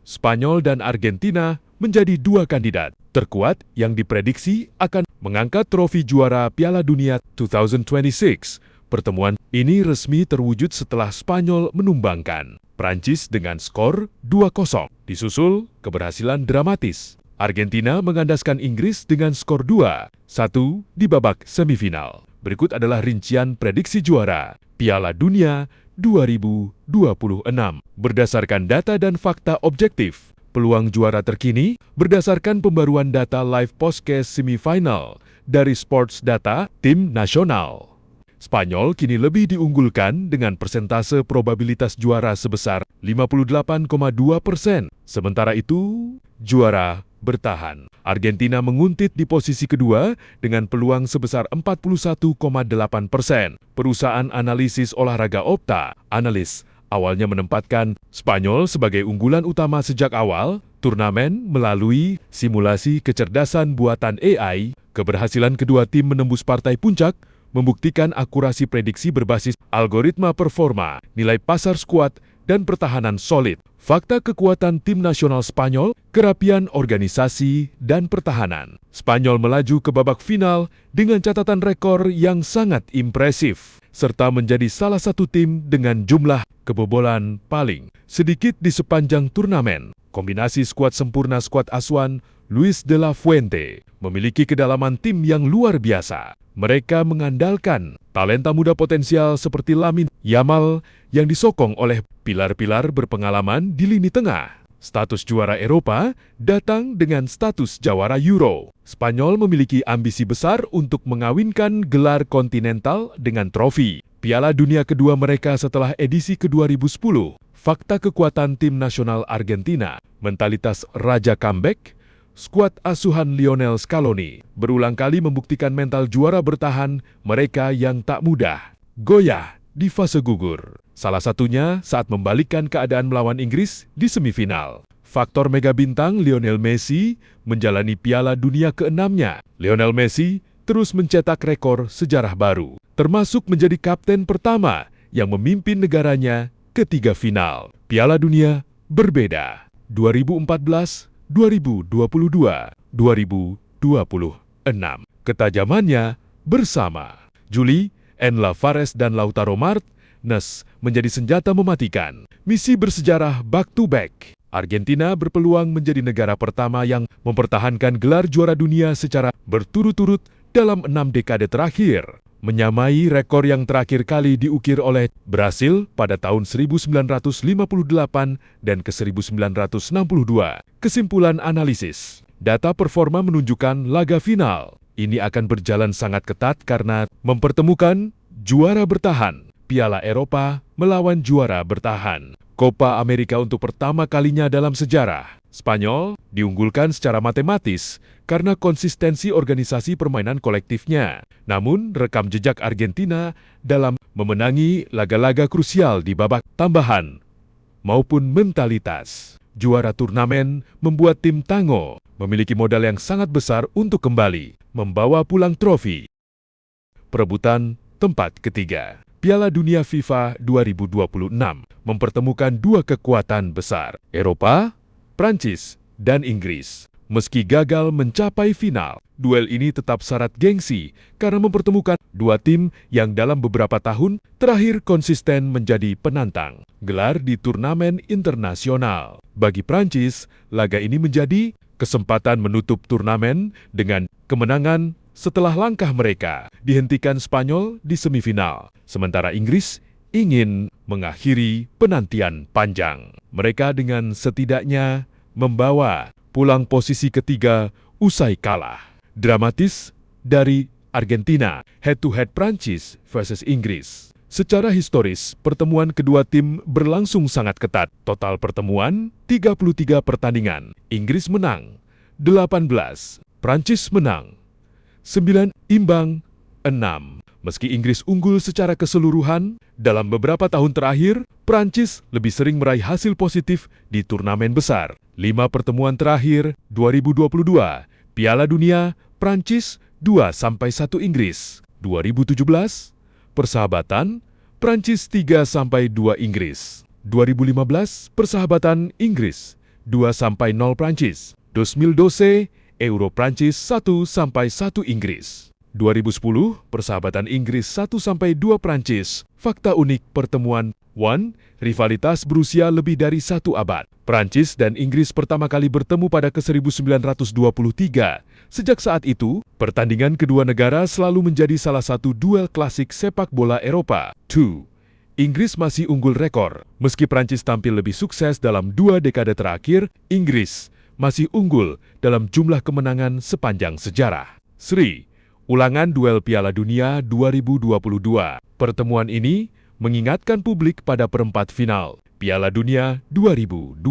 Spanyol dan Argentina menjadi dua kandidat terkuat yang diprediksi akan mengangkat trofi juara Piala Dunia 2026. Pertemuan ini resmi terwujud setelah Spanyol menumbangkan Prancis dengan skor 2-0. Disusul keberhasilan dramatis Argentina mengandaskan Inggris dengan skor 2-1 di babak semifinal. Berikut adalah rincian prediksi juara Piala Dunia 2026. Berdasarkan data dan fakta objektif, peluang juara terkini berdasarkan pembaruan data live podcast semifinal dari Sports Data Tim Nasional. Spanyol kini lebih diunggulkan dengan persentase probabilitas juara sebesar 58,2%. Sementara itu, juara bertahan. Argentina menguntit di posisi kedua dengan peluang sebesar 41,8%. Perusahaan analisis olahraga Opta, analis, awalnya menempatkan Spanyol sebagai unggulan utama sejak awal turnamen melalui simulasi kecerdasan buatan AI. Keberhasilan kedua tim menembus partai puncak membuktikan akurasi prediksi berbasis algoritma performa, nilai pasar skuad, dan pertahanan solid. Fakta kekuatan tim nasional Spanyol, kerapian organisasi, dan pertahanan. Spanyol melaju ke babak final dengan catatan rekor yang sangat impresif, serta menjadi salah satu tim dengan jumlah kebobolan paling sedikit di sepanjang turnamen. Kombinasi skuad sempurna skuad asuhan Luis de la Fuente memiliki kedalaman tim yang luar biasa. Mereka mengandalkan talenta muda potensial seperti Lamine Yamal yang disokong oleh pilar-pilar berpengalaman di lini tengah. Status juara Eropa datang dengan status jawara Euro. Spanyol memiliki ambisi besar untuk mengawinkan gelar kontinental dengan trofi Piala Dunia kedua mereka setelah edisi ke-2010. Fakta kekuatan tim nasional Argentina, mentalitas raja comeback, skuad asuhan Lionel Scaloni berulang kali membuktikan mental juara bertahan mereka yang tak mudah goyah di fase gugur. Salah satunya saat membalikkan keadaan melawan Inggris di semifinal. Faktor mega bintang Lionel Messi menjalani Piala Dunia ke-6-nya. Lionel Messi terus mencetak rekor sejarah baru, termasuk menjadi kapten pertama yang memimpin negaranya ke 3 final Piala Dunia berbeda 2014, 2022, 2026. Ketajamannya bersama Juli, Enla Fares dan Lautaro Martinez menjadi senjata mematikan. Misi bersejarah back-to-back. Argentina berpeluang menjadi negara pertama yang mempertahankan gelar juara dunia secara berturut-turut dalam 6 dekade terakhir, menyamai rekor yang terakhir kali diukir oleh Brasil pada tahun 1958 dan ke-1962. Kesimpulan analisis, data performa menunjukkan laga final ini akan berjalan sangat ketat karena mempertemukan juara bertahan Piala Eropa melawan juara bertahan Copa America untuk pertama kalinya dalam sejarah. Spanyol diunggulkan secara matematis karena konsistensi organisasi permainan kolektifnya. Namun, rekam jejak Argentina dalam memenangi laga-laga krusial di babak tambahan maupun mentalitas juara turnamen membuat tim Tango memiliki modal yang sangat besar untuk kembali membawa pulang trofi. Perebutan tempat ketiga. Piala Dunia FIFA 2026 mempertemukan dua kekuatan besar, Eropa, Prancis, dan Inggris. Meski gagal mencapai final, duel ini tetap syarat gengsi karena mempertemukan dua tim yang dalam beberapa tahun terakhir konsisten menjadi penantang gelar di turnamen internasional. Bagi Prancis, laga ini menjadi kesempatan menutup turnamen dengan kemenangan setelah langkah mereka dihentikan Spanyol di semifinal. Sementara Inggris ingin mengakhiri penantian panjang mereka dengan setidaknya membawa pulang posisi ketiga usai kalah dramatis dari Argentina head-to-head Prancis versus Inggris. Secara historis, pertemuan kedua tim berlangsung sangat ketat. Total pertemuan 33 pertandingan. Inggris menang 18, Prancis menang 9, imbang 6. Meski Inggris unggul secara keseluruhan, dalam beberapa tahun terakhir, Prancis lebih sering meraih hasil positif di turnamen besar. 5 pertemuan terakhir 2022, Piala Dunia, Prancis 2-1 Inggris. 2017, persahabatan, Prancis 3-2 Inggris. 2015, persahabatan Inggris 2-0 Prancis. 2012, Euro Prancis 1-1 Inggris. 2010, persahabatan Inggris 1-2 Prancis. Fakta unik pertemuan 1. Rivalitas berusia lebih dari 1 abad. Prancis dan Inggris pertama kali bertemu pada ke-1923. Sejak saat itu, pertandingan kedua negara selalu menjadi salah satu duel klasik sepak bola Eropa. 2. Inggris masih unggul rekor. Meski Prancis tampil lebih sukses dalam 2 dekade terakhir, Inggris masih unggul dalam jumlah kemenangan sepanjang sejarah. 3. Ulangan duel Piala Dunia 2022. Pertemuan ini mengingatkan publik pada perempat final Piala Dunia 2022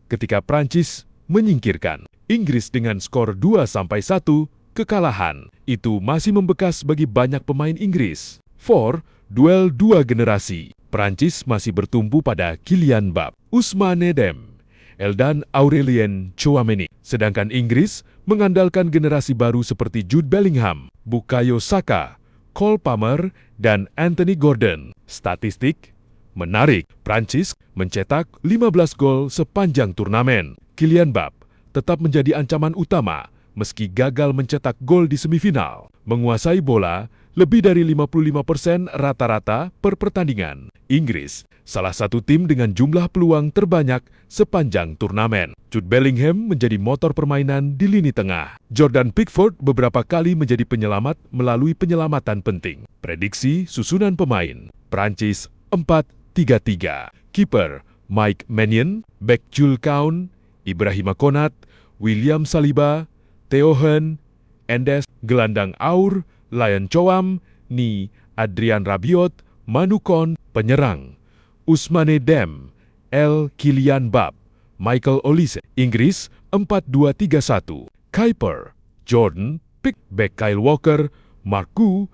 ketika Prancis menyingkirkan Inggris dengan skor 2-1. Kekalahan itu masih membekas bagi banyak pemain Inggris. 4. Duel 2 generasi. Prancis masih bertumpu pada Kylian Mbappé, Ousmane Dembélé, dan Aurelien Tchouameni. Sedangkan Inggris mengandalkan generasi baru seperti Jude Bellingham, Bukayo Saka, Cole Palmer, dan Anthony Gordon. Statistik menarik, Prancis mencetak 15 gol sepanjang turnamen. Kylian Mbappé tetap menjadi ancaman utama meski gagal mencetak gol di semifinal. Menguasai bola lebih dari 55% rata-rata per pertandingan. Inggris, salah satu tim dengan jumlah peluang terbanyak sepanjang turnamen. Jude Bellingham menjadi motor permainan di lini tengah. Jordan Pickford beberapa kali menjadi penyelamat melalui penyelamatan penting. Prediksi susunan pemain. Prancis 4-3-3. Kiper Mike Maignan, bek Jules Kounde, Ibrahima Konate, William Saliba, Theo Hearn, Endes, gelandang Aur, Lion Chouam, Ni, Adrien Rabiot, Manu Kon, penyerang Ousmane Dembélé, Kylian Mbappé, Michael Olise. Inggris 4-2-3-1. Kuiper, Jordan Pickford, Kyle Walker, Mark Gu,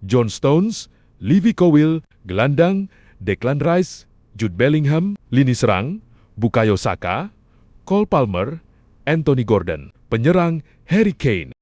John Stones, Levi Colwill, gelandang Declan Rice, Jude Bellingham, lini serang Bukayo Saka, Cole Palmer, Anthony Gordon, penyerang Harry Kane.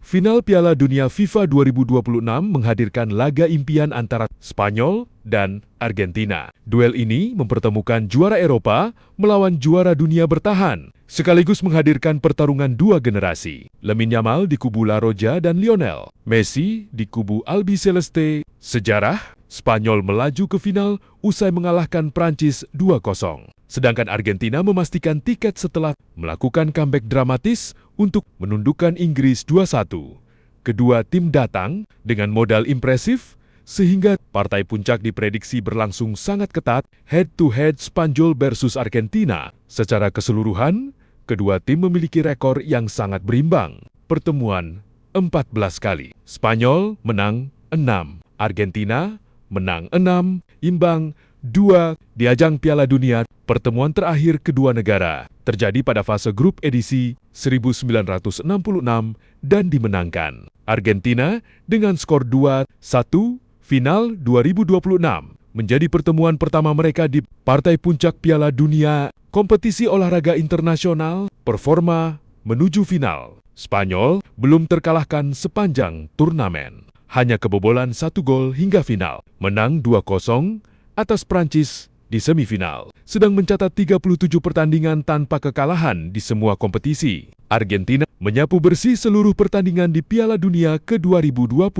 Final Piala Dunia FIFA 2026 menghadirkan laga impian antara Spanyol dan Argentina. Duel ini mempertemukan juara Eropa melawan juara dunia bertahan, sekaligus menghadirkan pertarungan 2 generasi. Lamine Yamal di kubu La Roja dan Lionel Messi di kubu Albiceleste. Sejarah, Spanyol melaju ke final usai mengalahkan Prancis 2-0. Sedangkan Argentina memastikan tiket setelah melakukan comeback dramatis untuk menundukkan Inggris 2-1. Kedua tim datang dengan modal impresif, sehingga partai puncak diprediksi berlangsung sangat ketat, head-to-head Spanyol versus Argentina. Secara keseluruhan, kedua tim memiliki rekor yang sangat berimbang. Pertemuan 14 kali. Spanyol menang 6, Argentina menang 6, imbang 2 di ajang Piala Dunia. Pertemuan terakhir kedua negara terjadi pada fase grup edisi 1966 dan dimenangkan Argentina dengan skor 2-1. Final 2026 menjadi pertemuan pertama mereka di partai puncak Piala Dunia, kompetisi olahraga internasional. Performa menuju final. Spanyol belum terkalahkan sepanjang turnamen. Hanya kebobolan 1 gol hingga final. Menang 2-0 atas Prancis di semifinal, sedang mencatat 37 pertandingan tanpa kekalahan di semua kompetisi. Argentina menyapu bersih seluruh pertandingan di Piala Dunia ke-2026,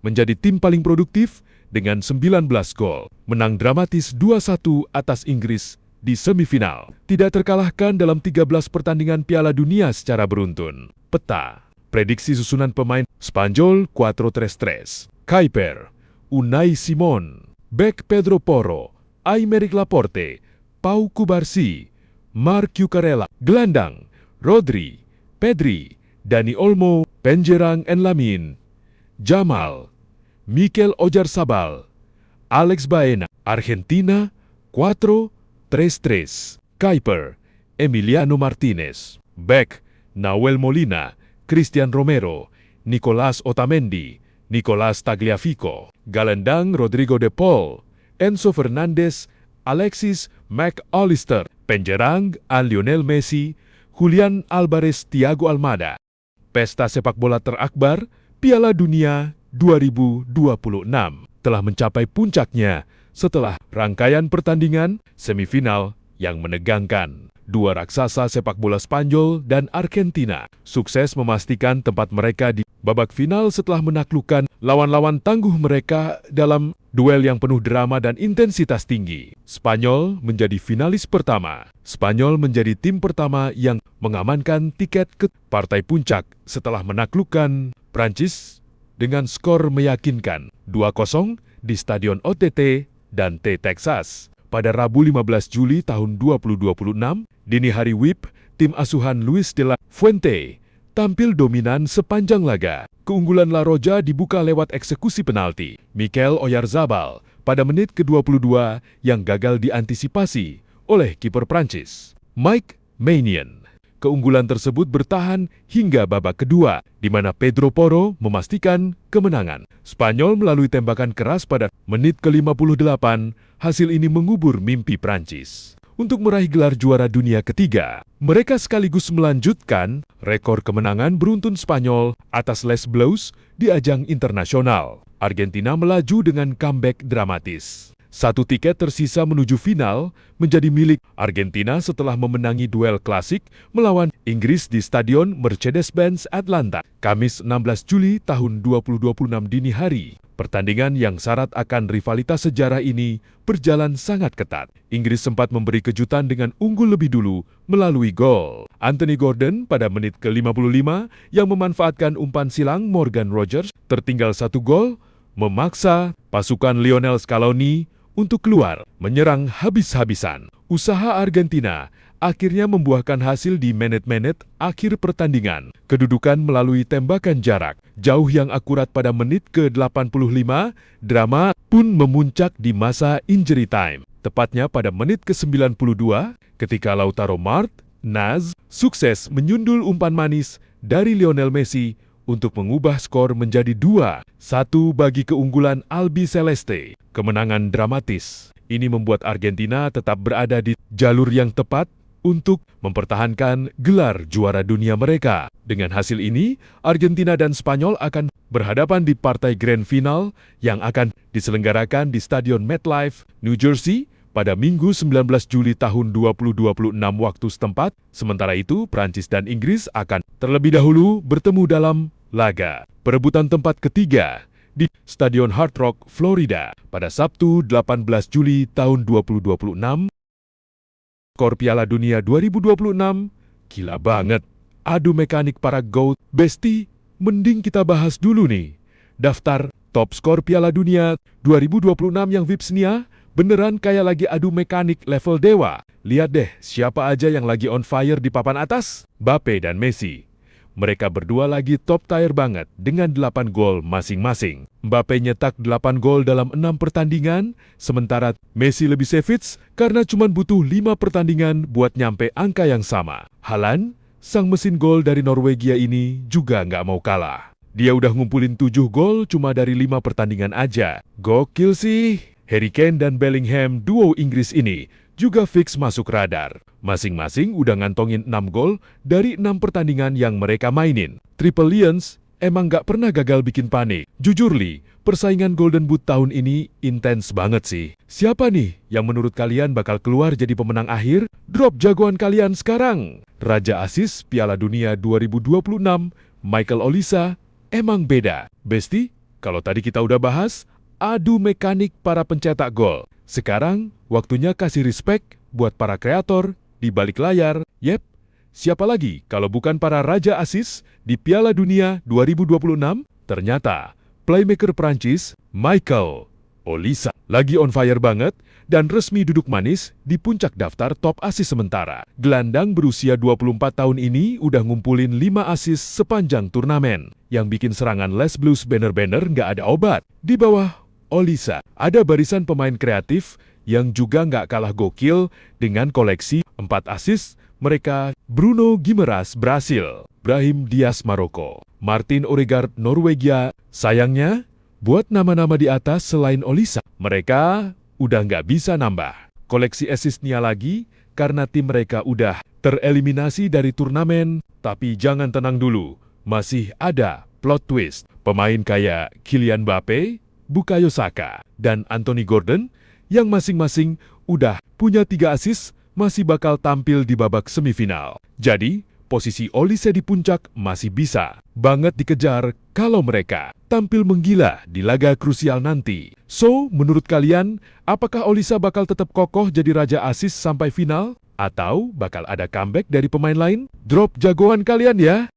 menjadi tim paling produktif dengan 19 gol, menang dramatis 2-1 atas Inggris di semifinal, tidak terkalahkan dalam 13 pertandingan Piala Dunia secara beruntun. Peta, prediksi susunan pemain Spanyol 4-3-3, Kuiper, Unai Simon, bek Pedro Porro, Aymeric Laporte, Pau Cubarsí, Marc Cucurella, gelandang Rodri, Pedri, Dani Olmo, penyerang Lamine Yamal, Mikel Oyarzabal, Alex Baena. Argentina 4-3-3, Kuiper, Emiliano Martinez, bek Nahuel Molina, Cristian Romero, Nicolás Otamendi, Nicolás Tagliafico, gelandang Rodrigo de Paul, Enzo Fernandez, Alexis Mac Allister, penyerang Lionel Messi, Julian Alvarez, Thiago Almada. Pesta sepak bola terakbar Piala Dunia 2026 telah mencapai puncaknya setelah rangkaian pertandingan semifinal yang menegangkan. Dua raksasa sepak bola Spanyol dan Argentina sukses memastikan tempat mereka di babak final setelah menaklukkan lawan-lawan tangguh mereka dalam duel yang penuh drama dan intensitas tinggi. Spanyol menjadi finalis pertama. Spanyol menjadi tim pertama yang mengamankan tiket ke partai puncak setelah menaklukkan Prancis dengan skor meyakinkan 2-0 di Stadion OTT dan T Texas. Pada Rabu 15 Juli tahun 2026, dini hari WIB, tim asuhan Luis de la Fuente tampil dominan sepanjang laga. Keunggulan La Roja dibuka lewat eksekusi penalti Mikel Oyarzabal pada menit ke-22 yang gagal diantisipasi oleh kiper Prancis, Mike Maignan. Keunggulan tersebut bertahan hingga babak kedua, di mana Pedro Porro memastikan kemenangan. Spanyol melalui tembakan keras pada menit ke-58, hasil ini mengubur mimpi Prancis untuk meraih gelar juara dunia ketiga. Mereka sekaligus melanjutkan rekor kemenangan beruntun Spanyol atas Les Bleus di ajang internasional. Argentina melaju dengan comeback dramatis. Satu tiket tersisa menuju final menjadi milik Argentina setelah memenangi duel klasik melawan Inggris di Stadion Mercedes-Benz Atlanta, Kamis 16 Juli tahun 2026 dini hari. Pertandingan yang syarat akan rivalitas sejarah ini berjalan sangat ketat. Inggris sempat memberi kejutan dengan unggul lebih dulu melalui gol Anthony Gordon pada menit ke-55 yang memanfaatkan umpan silang Morgan Rogers tertinggal 1 gol, memaksa pasukan Lionel Scaloni untuk keluar menyerang habis-habisan. Usaha Argentina akhirnya membuahkan hasil di menit-menit akhir pertandingan. Kedudukan melalui tembakan jarak jauh yang akurat pada menit ke-85, drama pun memuncak di masa injury time. Tepatnya pada menit ke-92 ketika Lautaro Martinez sukses menyundul umpan manis dari Lionel Messi untuk mengubah skor menjadi 2-1 bagi keunggulan Albi Celeste. Kemenangan dramatis ini membuat Argentina tetap berada di jalur yang tepat untuk mempertahankan gelar juara dunia mereka. Dengan hasil ini, Argentina dan Spanyol akan berhadapan di partai grand final yang akan diselenggarakan di Stadion MetLife, New Jersey pada Minggu 19 Juli tahun 2026 waktu setempat. Sementara itu, Prancis dan Inggris akan terlebih dahulu bertemu dalam laga perebutan tempat ketiga di Stadion Hard Rock, Florida pada Sabtu 18 Juli tahun 2026. Skor Piala Dunia 2026, gila banget. Adu mekanik para GOAT. Besti, mending kita bahas dulu nih. Daftar top skor Piala Dunia 2026 yang Vipsnia beneran kayak lagi adu mekanik level dewa. Lihat deh siapa aja yang lagi on fire di papan atas. Mbappe dan Messi. Mereka berdua lagi top tier banget dengan 8 gol masing-masing. Mbappe nyetak 8 gol dalam 6 pertandingan, sementara Messi lebih savage karena cuma butuh 5 pertandingan buat nyampe angka yang sama. Haaland, sang mesin gol dari Norwegia ini juga nggak mau kalah. Dia udah ngumpulin 7 gol cuma dari 5 pertandingan aja. Gokil sih! Harry Kane dan Bellingham, duo Inggris ini, juga fix masuk radar. Masing-masing udah ngantongin 6 gol dari 6 pertandingan yang mereka mainin. Triple Lions emang gak pernah gagal bikin panik. Jujur Li, persaingan Golden Boot tahun ini intens banget sih. Siapa nih yang menurut kalian bakal keluar jadi pemenang akhir? Drop jagoan kalian sekarang. Raja Asis Piala Dunia 2026, Michael Olise, emang beda. Besti, kalau tadi kita udah bahas, adu mekanik para pencetak gol. Sekarang, waktunya kasih respect buat para kreator di balik layar. Yep, siapa lagi kalau bukan para Raja Asis di Piala Dunia 2026? Ternyata, playmaker Prancis, Michael Olise, lagi on fire banget dan resmi duduk manis di puncak daftar top asis sementara. Gelandang berusia 24 tahun ini udah ngumpulin 5 asis sepanjang turnamen. Yang bikin serangan Les Bleus bener-bener nggak ada obat. Di bawah Olise, ada barisan pemain kreatif yang juga nggak kalah gokil dengan koleksi 4 asis mereka. Bruno Guimaraes Brasil, Brahim Diaz Maroko, Martin Odegaard Norwegia. Sayangnya, buat nama-nama di atas selain Olise, mereka udah nggak bisa nambah koleksi asisnya lagi karena tim mereka udah tereliminasi dari turnamen. Tapi jangan tenang dulu, masih ada plot twist. Pemain kayak Kylian Mbappe, Bukayo Saka, dan Anthony Gordon yang masing-masing udah punya 3 asis masih bakal tampil di babak semifinal. Jadi, posisi Olise di puncak masih bisa banget dikejar kalau mereka tampil menggila di laga krusial nanti. So, menurut kalian, apakah Olise bakal tetap kokoh jadi raja assist sampai final? Atau bakal ada comeback dari pemain lain? Drop jagoan kalian ya!